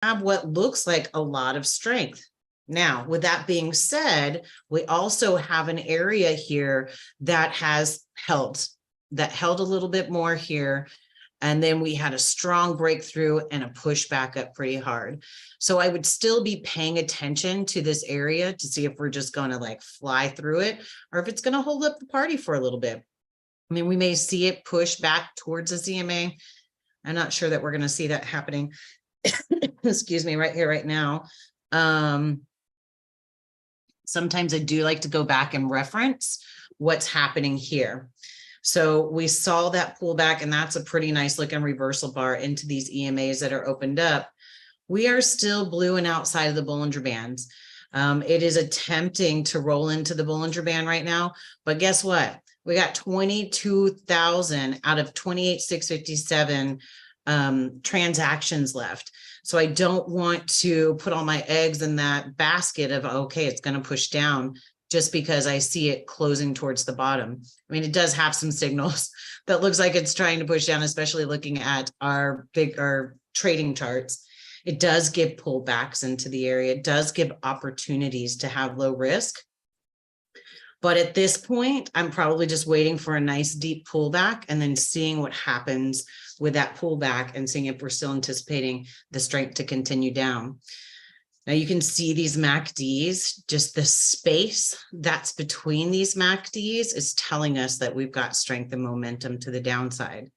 have what looks like a lot of strength. Now, with that being said, we also have an area here that has held a little bit more here. And then we had a strong breakthrough and a push back up pretty hard. So I would still be paying attention to this area to see if we're just going to like fly through it or if it's going to hold up the party for a little bit. I mean, we may see it push back towards the CMA. I'm not sure that we're going to see that happening. Excuse me, right here, right now. Sometimes I do like to go back and reference what's happening here. So we saw that pullback, and that's a pretty nice looking reversal bar into these EMAs that are opened up. We are still blue and outside of the Bollinger Bands. It is attempting to roll into the Bollinger Band right now, but guess what? We got 22,000 out of 28,657 transactions left. So I don't want to put all my eggs in that basket of, okay, it's going to push down just because I see it closing towards the bottom. I mean, it does have some signals that looks like it's trying to push down, especially looking at our trading charts. It does give pullbacks into the area. It does give opportunities to have low risk. But at this point, I'm probably just waiting for a nice deep pullback and then seeing what happens with that pullback and seeing if we're still anticipating the strength to continue down. Now you can see these MACDs, just the space that's between these MACDs is telling us that we've got strength and momentum to the downside.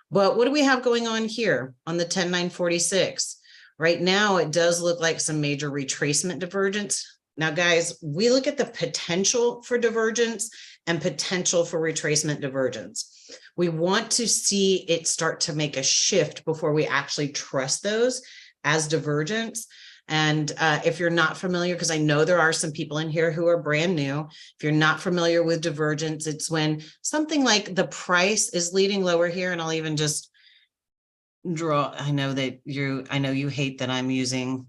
But what do we have going on here on the 10,946? Right now, it does look like some major retracement divergence. Now, guys, we look at the potential for divergence and potential for retracement divergence. We want to see it start to make a shift before we actually trust those as divergence. And if you're not familiar, because I know there are some people in here who are brand new, if you're not familiar with divergence, it's when something like the price is leading lower here. And I'll even just draw, I know you hate that I'm using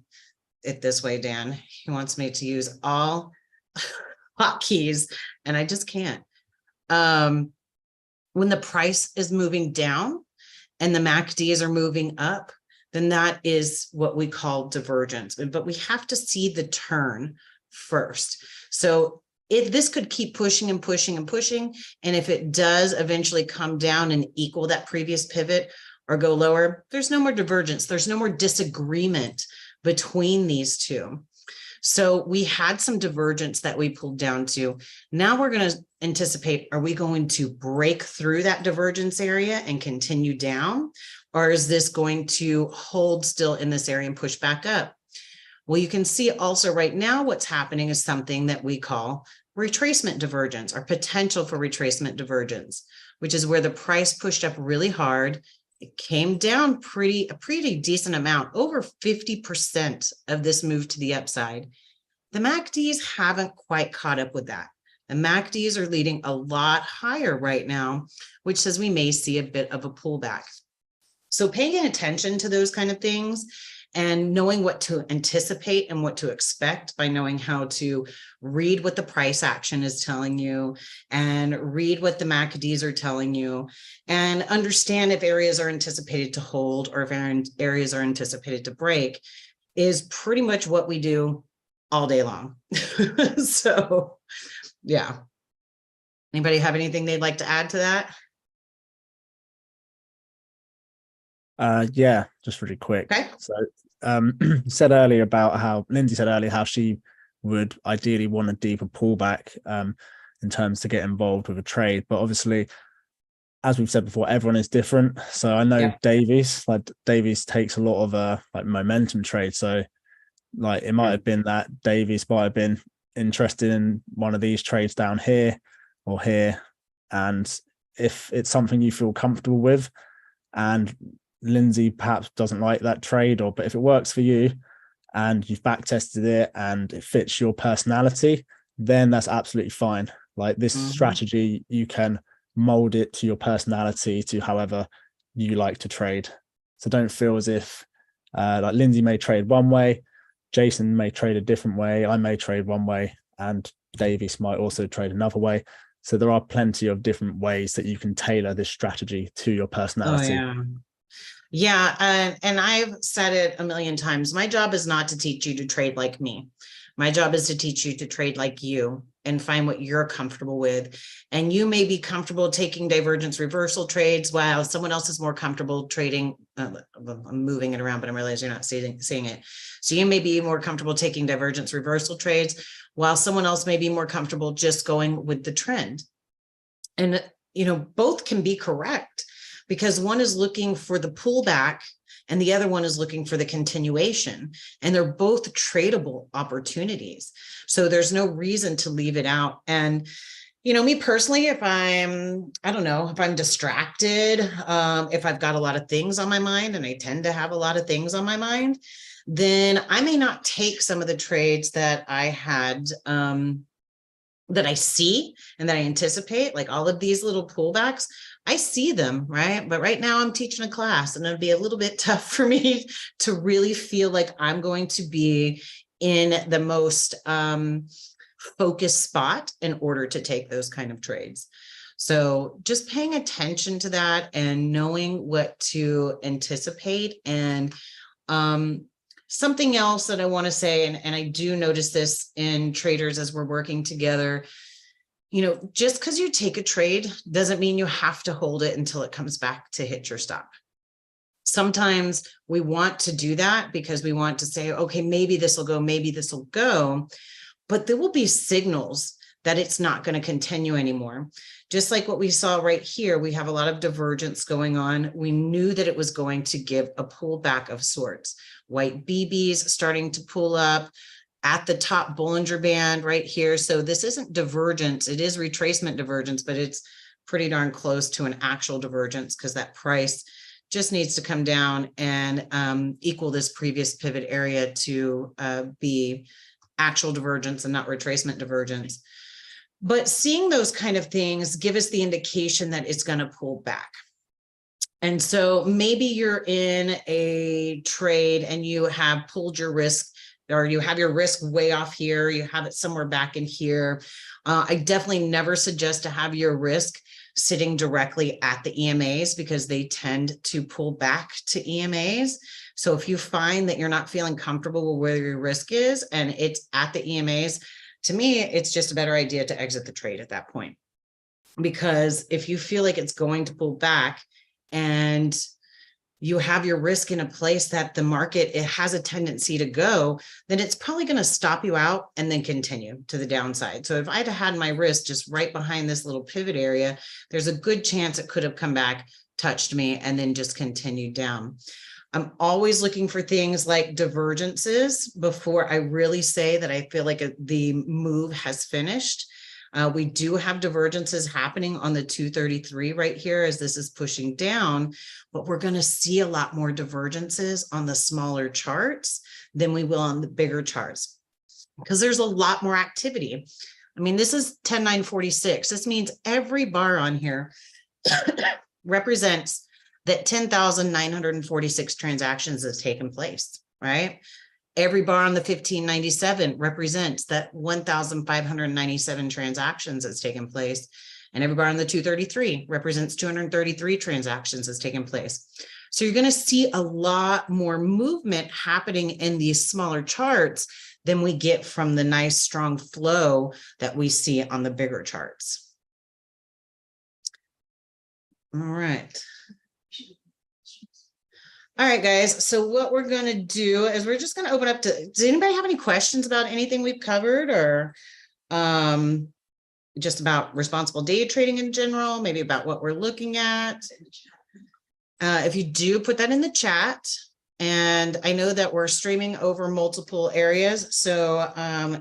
it this way, Dan. He wants me to use all hotkeys and I just can't. When the price is moving down and the MACDs are moving up, then that is what we call divergence. But we have to see the turn first. So if this could keep pushing and pushing and pushing, and if it does eventually come down and equal that previous pivot or go lower, there's no more divergence. There's no more disagreement between these two. So we had some divergence that we pulled down to. Now we're going to anticipate, are we going to break through that divergence area and continue down? Or is this going to hold still in this area and push back up? Well, you can see also right now what's happening is something that we call retracement divergence or potential for retracement divergence, which is where the price pushed up really hard. It came down a pretty decent amount, over 50% of this move to the upside. The MACDs haven't quite caught up with that. The MACDs are leading a lot higher right now, which says we may see a bit of a pullback. So paying attention to those kind of things and knowing what to anticipate and what to expect by knowing how to read what the price action is telling you and read what the MACDs are telling you and understand if areas are anticipated to hold or if areas are anticipated to break is pretty much what we do all day long. So, yeah. Anybody have anything they'd like to add to that? Yeah, just really quick. Okay. So said earlier about how Lindsay said earlier how she would ideally want a deeper pullback in terms to get involved with a trade, but obviously, as we've said before, everyone is different. So I know Deivis takes a lot of like momentum trades. So like it might have been that Deivis might have been interested in one of these trades down here or here, and if it's something you feel comfortable with, and Lindsay perhaps doesn't like that trade, but if it works for you and you've back tested it and it fits your personality, then that's absolutely fine. Like this strategy, you can mold it to your personality, to however you like to trade. So don't feel as if like Lindsay may trade one way, Jason may trade a different way, I may trade one way, and Deivis might also trade another way. So there are plenty of different ways that you can tailor this strategy to your personality. Oh, yeah. Yeah, and I've said it a million times. My job is not to teach you to trade like me. My job is to teach you to trade like you and find what you're comfortable with. And you may be comfortable taking divergence reversal trades while someone else is more comfortable trading. I'm moving it around, but I realize you're not seeing it. So you may be more comfortable taking divergence reversal trades while someone else may be more comfortable just going with the trend. And, both can be correct, because one is looking for the pullback and the other one is looking for the continuation, and they're both tradable opportunities. So there's no reason to leave it out. And, me personally, if I'm distracted, if I've got a lot of things on my mind, and I tend to have a lot of things on my mind, then I may not take some of the trades that I had, that I see and that I anticipate, like all of these little pullbacks. I see them, right? But right now I'm teaching a class, and it'll be a little bit tough for me to really feel like I'm going to be in the most focused spot in order to take those kind of trades. So just paying attention to that and knowing what to anticipate. And something else that I want to say, and I do notice this in traders as we're working together, just because you take a trade doesn't mean you have to hold it until it comes back to hit your stop. Sometimes we want to do that because we want to say, okay, maybe this will go, maybe this will go, but there will be signals that it's not going to continue anymore. Just like what we saw right here, we have a lot of divergence going on. We knew that it was going to give a pullback of sorts. White BBs starting to pull up at the top Bollinger Band right here. So this isn't divergence. It is retracement divergence, but it's pretty darn close to an actual divergence, because that price just needs to come down and equal this previous pivot area to be actual divergence and not retracement divergence. But seeing those kind of things give us the indication that it's going to pull back. And so maybe you're in a trade and you have pulled your risk, or you have your risk way off here, you have it somewhere back in here. I definitely never suggest to have your risk sitting directly at the EMAs, because they tend to pull back to EMAs. So if you find that you're not feeling comfortable with where your risk is and it's at the EMAs, to me, it's just a better idea to exit the trade at that point. Because if you feel like it's going to pull back and you have your risk in a place that the market, it has a tendency to go, then it's probably going to stop you out and then continue to the downside. So if I'd had my risk just right behind this little pivot area, there's a good chance it could have come back, touched me, and then just continued down. I'm always looking for things like divergences before I really say that I feel like the move has finished. We do have divergences happening on the 233 right here as this is pushing down, but we're going to see a lot more divergences on the smaller charts than we will on the bigger charts, because there's a lot more activity. I mean, this is 10,946. This means every bar on here represents that 10,946 transactions has taken place, right? Every bar on the 1597 represents that 1,597 transactions has taken place. And every bar on the 233 represents 233 transactions has taken place. So you're going to see a lot more movement happening in these smaller charts than we get from the nice strong flow that we see on the bigger charts. All right. All right, guys. So what we're going to do is we're just going to open up to, does anybody have any questions about anything we've covered, or just about responsible day trading in general, maybe about what we're looking at? If you do, put that in the chat. And I know that we're streaming over multiple areas. So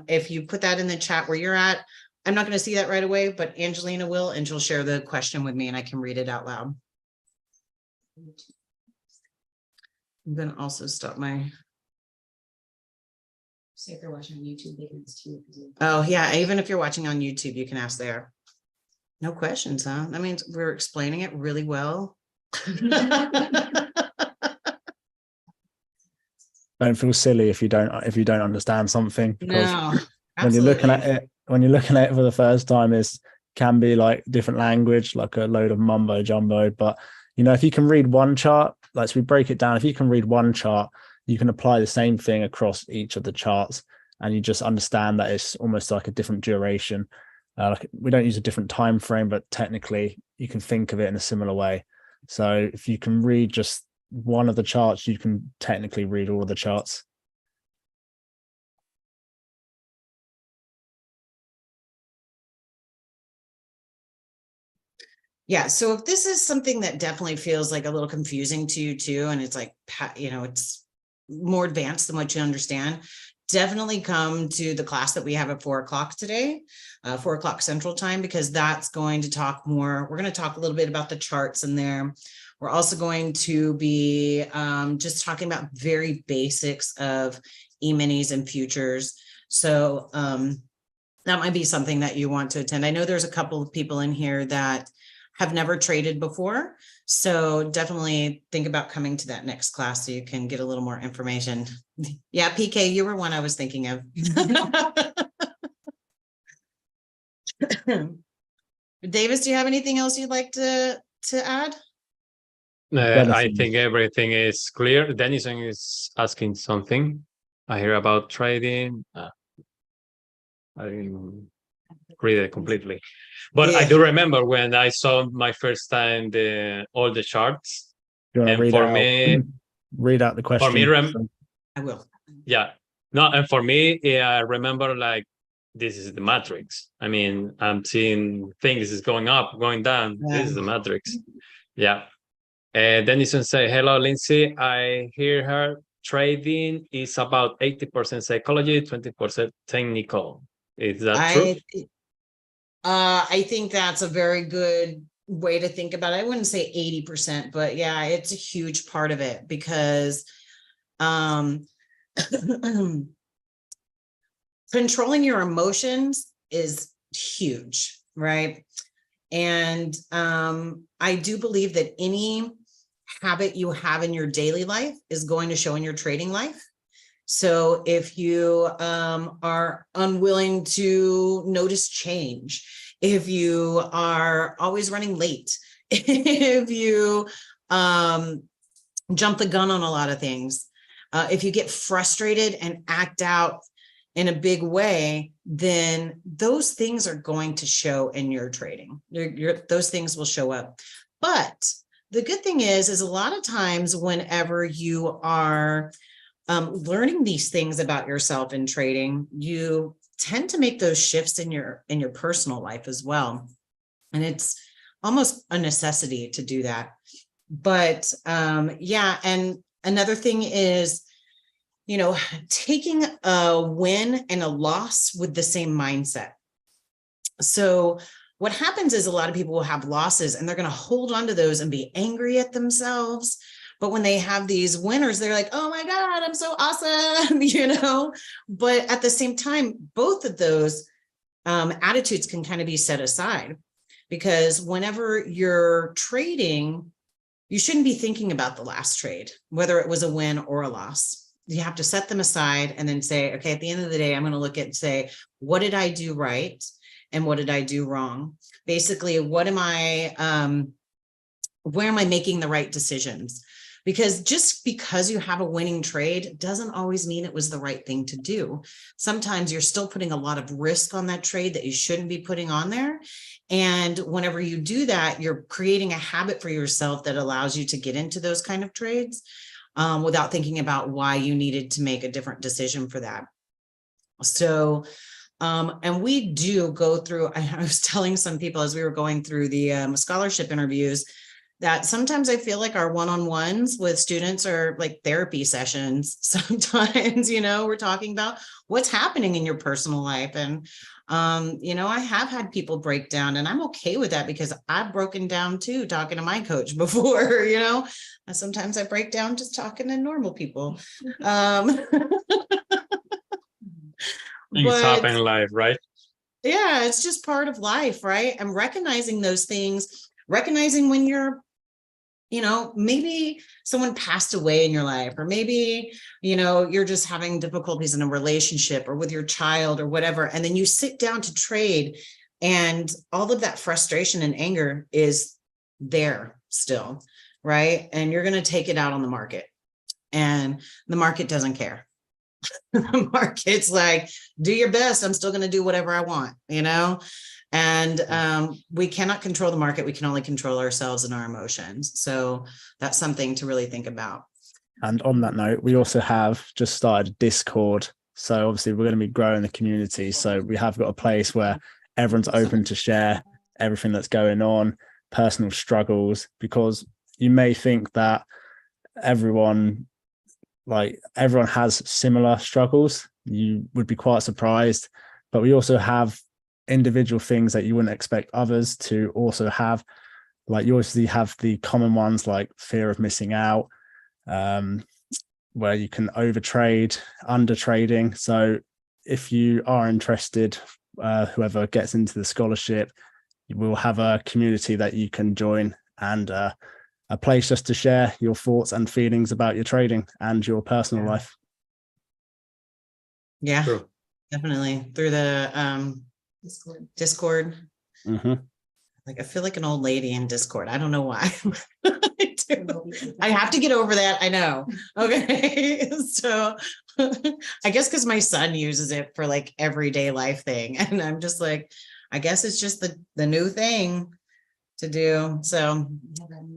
if you put that in the chat where you're at, I'm not going to see that right away, but Angelina will, and she'll share the question with me and I can read it out loud. I'm going to also stop my. So if you're watching on YouTube, they can ask too. Oh yeah, even if you're watching on YouTube, you can ask there. No questions, huh? That means we're explaining it really well. Don't feel silly if you don't understand something, because No, when you're looking at it for the first time, it can be like different language, like a load of mumbo jumbo. But You know, if you can read one chart, like, so we break it down, if you can read one chart, you can apply the same thing across each of the charts, and you just understand that it's almost like a different duration. Like, we don't use a different time frame, but technically you can think of it in a similar way. So if you can read just one of the charts, you can technically read all of the charts. Yeah, so if this is something that definitely feels like a little confusing to you too, and it's like, you know, it's more advanced than what you understand, definitely come to the class that we have at 4 o'clock today, 4 o'clock Central Time, because that's going to talk more. We're going to talk a little bit about the charts in there. We're also going to be just talking about very basics of E-minis and futures. So that might be something that you want to attend. I know there's a couple of people in here that have never traded before. So definitely think about coming to that next class so you can get a little more information. Yeah, PK, you were one I was thinking of. Deivis, do you have anything else you'd like to add? I think everything is clear. Denison is asking something. I hear about trading. I didn't read it completely, but Yeah. I do remember when I saw my first time all the charts. And for me, read out the question. For me, I will. Yeah, no, and for me, I remember like this is the matrix. I mean, I'm seeing things is going up, going down. Yeah. This is the matrix. Yeah. Denison say, hello, Lindsay. I hear her trading is about 80% psychology, 20% technical. Is that true? I think that's a very good way to think about it. I wouldn't say 80%, but yeah, it's a huge part of it because controlling your emotions is huge, right? And I do believe that any habit you have in your daily life is going to show in your trading life. So if you are unwilling to notice change, if you are always running late, if you jump the gun on a lot of things, if you get frustrated and act out in a big way, then those things are going to show in your trading. Those things will show up. But the good thing is a lot of times whenever you are learning these things about yourself in trading, you tend to make those shifts in your personal life as well. And it's almost a necessity to do that. But yeah, and another thing is, you know, taking a win and a loss with the same mindset. So what happens is a lot of people will have losses and they're going to hold on to those and be angry at themselves. But when they have these winners, they're like, oh my God, I'm so awesome, you know. But at the same time, both of those attitudes can kind of be set aside, because whenever you're trading, you shouldn't be thinking about the last trade, whether it was a win or a loss. You have to set them aside and then say, okay, at the end of the day, I'm going to look at and say, what did I do right? And what did I do wrong? Basically, where am I making the right decisions? Because just because you have a winning trade doesn't always mean it was the right thing to do. Sometimes you're still putting a lot of risk on that trade that you shouldn't be putting on there. And whenever you do that, you're creating a habit for yourself that allows you to get into those kind of trades without thinking about why you needed to make a different decision for that. So, and we do go through, I was telling some people as we were going through the scholarship interviews, that sometimes I feel like our one-on-ones with students are like therapy sessions. Sometimes, you know, we're talking about what's happening in your personal life. And, you know, I have had people break down, and I'm okay with that because I've broken down too, talking to my coach before, you know. And sometimes I break down just talking to normal people. Things happen in life, right? Yeah, it's just part of life, right? And recognizing those things, recognizing when you're, you know, maybe someone passed away in your life, or maybe, you know, you're just having difficulties in a relationship or with your child or whatever. And then you sit down to trade and all of that frustration and anger is there still. right? And you're going to take it out on the market, and the market doesn't care. The market's like, do your best. I'm still going to do whatever I want, you know? And we cannot control the market. We can only control ourselves and our emotions. So that's something to really think about. And on that note, we also have just started a Discord. So obviously we're going to be growing the community. So we have got a place where everyone's open to share everything that's going on, personal struggles, because you may think that everyone has similar struggles. You would be quite surprised, but we also have individual things that you wouldn't expect others to also have. Like you obviously have the common ones like fear of missing out, where you can overtrade, under trading. So if you are interested, whoever gets into the scholarship, you will have a community that you can join, and a place just to share your thoughts and feelings about your trading and your personal life. Yeah, True. definitely through the Discord. Mm-hmm. Like I feel like an old lady in Discord. I don't know why. I have to get over that. I know. Okay. So I guess because my son uses it for like everyday life thing. And I'm just like, I guess it's just the new thing to do. So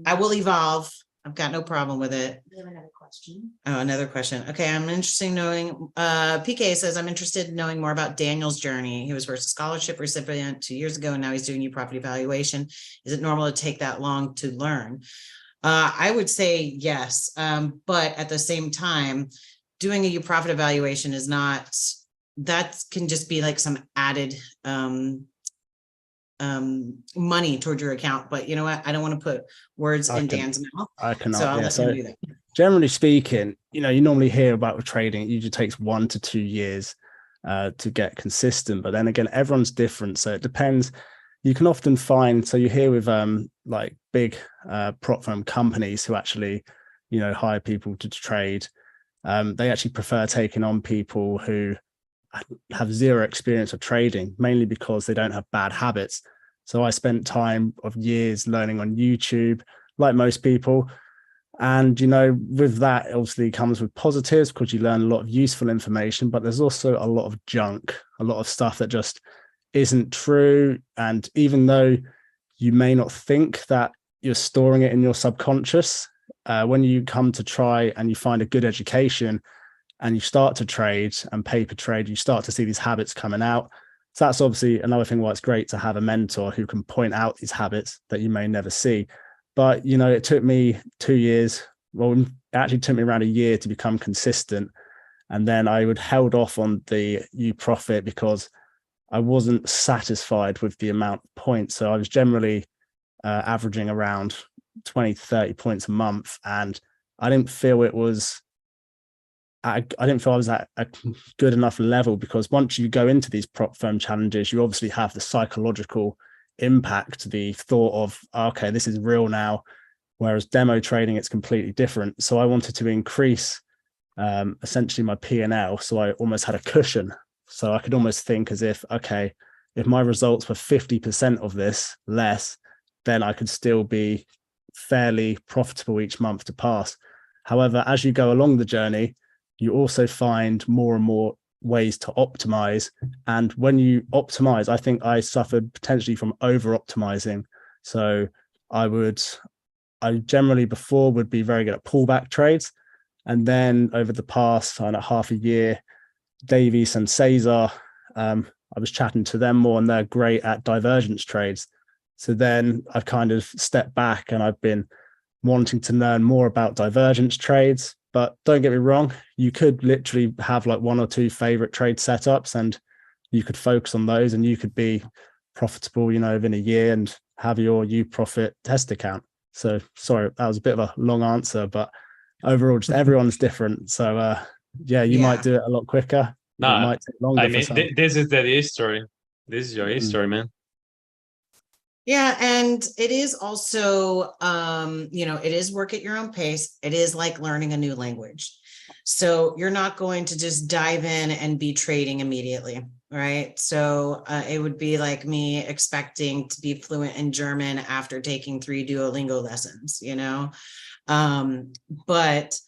I will evolve. I've got no problem with it. We have another question. Oh, another question. Okay, I'm interested in knowing, PK says, I'm interested in knowing more about Daniel's journey. He was first a scholarship recipient 2 years ago, and now he's doing U-Profit evaluation. Is it normal to take that long to learn? I would say yes, but at the same time, doing a U-Profit evaluation is not, that can just be like some added money toward your account. But you know what? I don't want to put words in Dan's mouth. I cannot. So I'll let him do that. Generally speaking, you normally hear about trading. It usually takes 1 to 2 years to get consistent. But then again, everyone's different. So it depends. You can often find, so you hear with like big prop firm companies who actually, hire people to trade. They actually prefer taking on people who have zero experience of trading, mainly because they don't have bad habits. So I spent time of years learning on YouTube, like most people. And, with that, it obviously comes with positives because you learn a lot of useful information, but there's also a lot of junk, a lot of stuff that just isn't true. And even though you may not think that you're storing it in your subconscious, when you come to try and you find a good education and you start to trade and paper trade, you start to see these habits coming out. So that's obviously another thing why it's great to have a mentor who can point out these habits that you may never see. But, it took me 2 years. Well, it actually took me around a year to become consistent. And then I would held off on the U-Profit because I wasn't satisfied with the amount of points. So I was generally averaging around 20 to 30 points a month. And I didn't feel I was at a good enough level, because once you go into these prop firm challenges, you obviously have the psychological impact, the thought of, okay, this is real now, whereas demo trading, it's completely different. So I wanted to increase essentially my P&L, so I almost had a cushion. So I could almost think as if, okay, if my results were 50% of this less, then I could still be fairly profitable each month to pass. However, as you go along the journey, you also find more and more ways to optimize. And when you optimize, I think I suffered potentially from over optimizing. So I generally before would be very good at pullback trades. And then over the past half a year, Deivis and Cesar, I was chatting to them more, and they're great at divergence trades. So then I've kind of stepped back and I've been wanting to learn more about divergence trades. But don't get me wrong, you could literally have like 1 or 2 favorite trade setups and you could focus on those and you could be profitable, within a year and have your U-Profit test account. So sorry, that was a bit of a long answer, but overall, just everyone's different. So you might do it a lot quicker. No, it might take longer. I mean, this is the history. This is your history, man. Yeah. And it is also, it is work at your own pace. It is like learning a new language. So you're not going to just dive in and be trading immediately, right? So it would be like me expecting to be fluent in German after taking 3 Duolingo lessons, but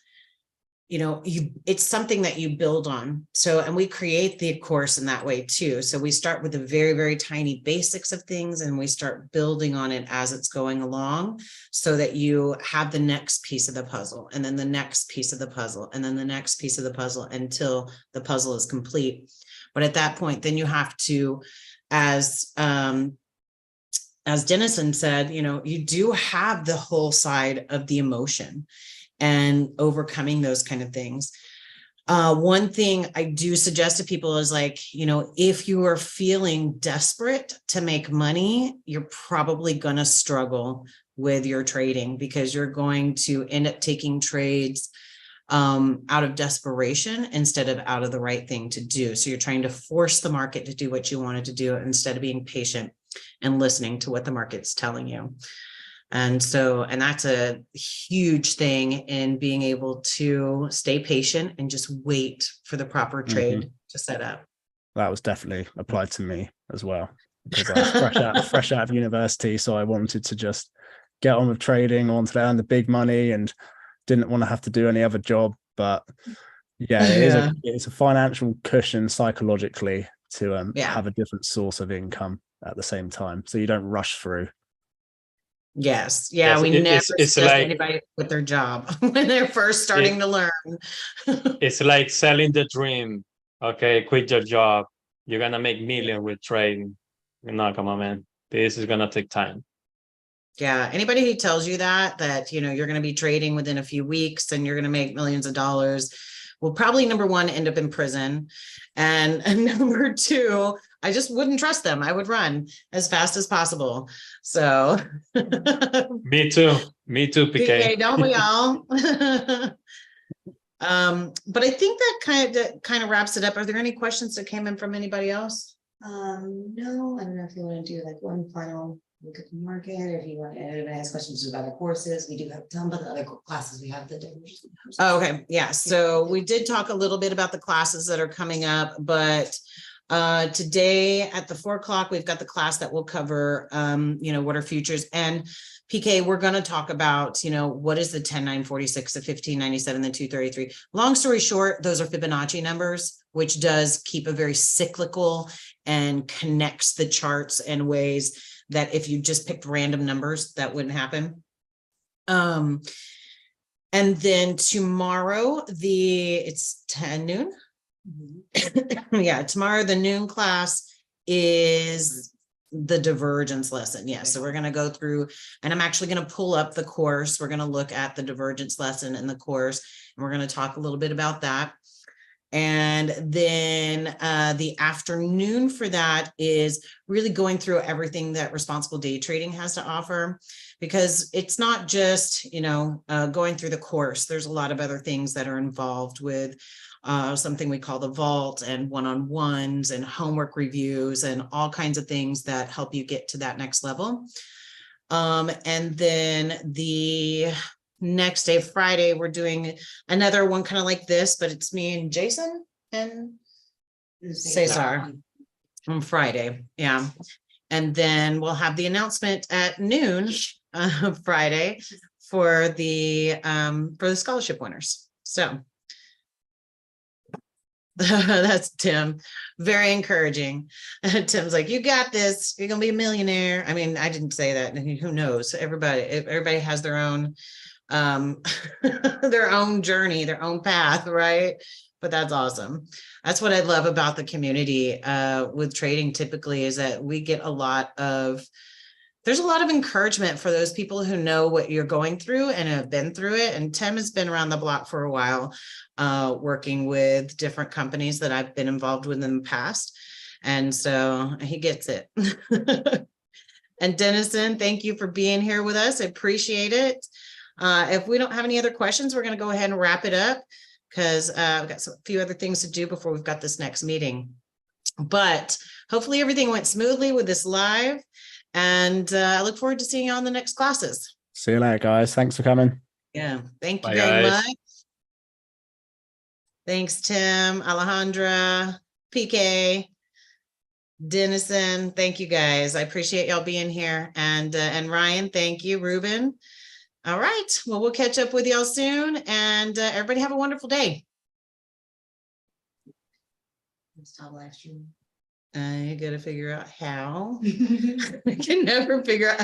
it's something that you build on. So, and we create the course in that way too. So we start with the very, very tiny basics of things, and we start building on it as it's going along, so that you have the next piece of the puzzle, and then the next piece of the puzzle, and then the next piece of the puzzle, until the puzzle is complete. But at that point, then you have to, as Dennison said, you do have the whole side of the emotion and overcoming those kind of things. One thing I do suggest to people is if you are feeling desperate to make money, you're probably going to struggle with your trading, because you're going to end up taking trades out of desperation instead of out of the right thing to do. So you're trying to force the market to do what you wanted to do, instead of being patient and listening to what the market's telling you. And that's a huge thing in being able to stay patient and just wait for the proper trade to set up. That was definitely applied to me as well, because I was fresh out of university. So I wanted to just get on with trading, I wanted to earn the big money, and didn't want to have to do any other job. But it's a financial cushion psychologically to have a different source of income at the same time, so you don't rush through. Yes. Yeah. We never suggest like anybody quit their job when they're first starting to learn. It's like selling the dream. Okay, quit your job. You're going to make millions with trading. No, come on, man. This is going to take time. Yeah. Anybody who tells you that, you're going to be trading within a few weeks and you're going to make millions of dollars will probably, number one, end up in prison. And number two, I just wouldn't trust them. I would run as fast as possible. So Me too, PK. Don't we all? But I think that kind of wraps it up. Are there any questions that came in from anybody else? No, I don't know if you want to do like one final look at the market, or if you want to ask questions about the courses. We do have some of the other classes we have. Oh, okay. Yeah. So we did talk a little bit about the classes that are coming up, but today at the 4 o'clock, we've got the class that will cover, what are futures. And PK, we're going to talk about, what is the 10,946, the 1597, the 233. Long story short, those are Fibonacci numbers, which does keep a very cyclical and connects the charts in ways that if you just picked random numbers, that wouldn't happen. And then tomorrow, it's 10 noon. Yeah, tomorrow the noon class is the divergence lesson. Yeah, so we're going to go through, and I'm actually going to pull up the course. We're going to look at the divergence lesson in the course, and we're going to talk a little bit about that. And then the afternoon for that is really going through everything that responsible day trading has to offer, because it's not just, going through the course. There's a lot of other things that are involved with something we call the vault, and one-on-ones and homework reviews and all kinds of things that help you get to that next level. And then the next day, Friday, we're doing another one kind of like this, but it's me and Jason and Cesar on Friday. Yeah. And then we'll have the announcement at noon Friday for the scholarship winners. So that's Tim. Very encouraging. Tim's like, you got this. You're gonna be a millionaire. I mean, I didn't say that. Who knows? Everybody has their own their own journey, their own path, right? But that's awesome. That's what I love about the community with trading typically, is that we get there's a lot of encouragement for those people who know what you're going through and have been through it. And Tim has been around the block for a while, working with different companies that I've been involved with in the past. And so he gets it. And Dennison, thank you for being here with us. I appreciate it. If we don't have any other questions, we're going to go ahead and wrap it up, because we've got a few other things to do before we've got this next meeting. But hopefully everything went smoothly with this live, and I look forward to seeing you on the next classes. See you later, guys. Thanks for coming. Yeah, thank you Bye, very guys. much. Thanks, Tim, Alejandra, PK, Dennison. Thank you guys. I appreciate y'all being here. And Ryan, thank you, Ruben. All right. Well, we'll catch up with y'all soon, and everybody have a wonderful day. Install live stream. I gotta figure out how. I can never figure out